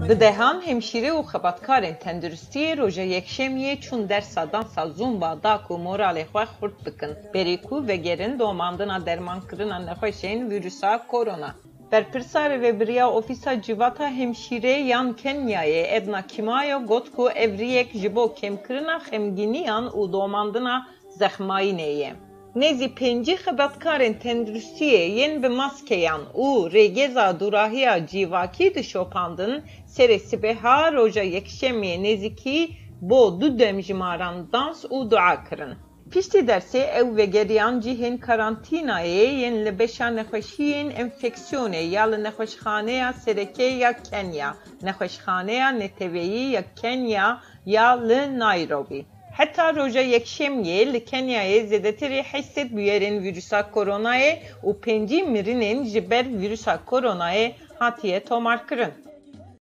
Bi dehan hemşire û xebatkarên tenduristiyê roja yekşemiyê çûn dersa dansa zumba da ku moralê xwe xurt bikin berî ku vegerin domandina dermankirina nexweşên vîrusa korona. Berpirsa Rêveberiya Ofîsa Civata Hemşîrê yan Kenyayê Edna Kimayo got ku evriyek ji bo kêmkirina xemgîniyan û domandina zexmayînê ye. Nêzî pêncî xebatkarên tenduristiyê yên bi maskeyan û rêgeza durahiya cîvakî dişopandin serê sibêha roja yekşemiyê nêzîkî bo du demjimmaran dans û dua kirin. Piştî dersê ew vegeriyan cihên karantînayê yên li beşa nexweşiyên enfeksiyonê ya li nexweşxaneya Serekê ya Kenya, nexweşxaneya Neteweyî ya Kenya ya li Nairobi. Heta roja yekşemiyê li Kenyayê zêdetirî 800 bûyerên vîrusa koronayê û 5 mirinên ji ber vîrusa koronayê hatiye tomarkirin.